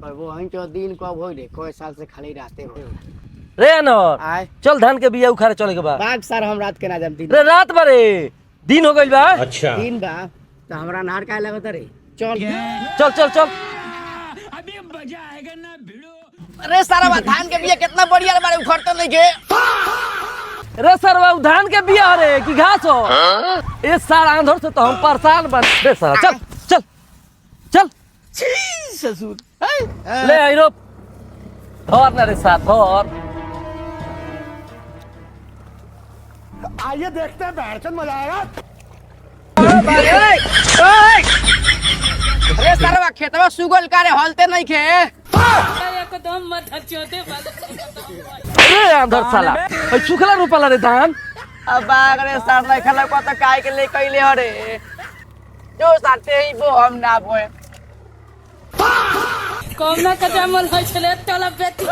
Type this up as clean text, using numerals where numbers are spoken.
वो हम जो दिन कब हो रे कोई साल से खाली रहते हो रे अनवर आय चल धान के बिया उखाड़े चले के बा। बाग सर हम रात के ना जब दिन रे रात बारे दिन हो गइल बा। अच्छा दिन बा तो हमरा नहर काहे लगत रे चल चल चल चल। अभी मजा आएगा ना भिड़ो। अरे सारा बा धान के बिया कितना बढ़िया बारे उखड़ते नहीं के रे सरवा धान के बिया रे की घास हो। इस साल आंधर से तो हम परेशान बन। रे सारा चल चल चल छी ससुर ले आई रो धर ना रे साथ धर। आइए देखते हैं बैठन मजा आएगा अरे सारा खेतवा सुगल कारे हलते नहीं खे एकदम मत हचोते रे आंधर साला ओइ सुखला रुपला रे धान। अब बाग रे सर नहीं खला को तो काय के ले कइले हरे जो साथे ही वो हम ना बोए कौना कटा मल होय छले तलब बेटी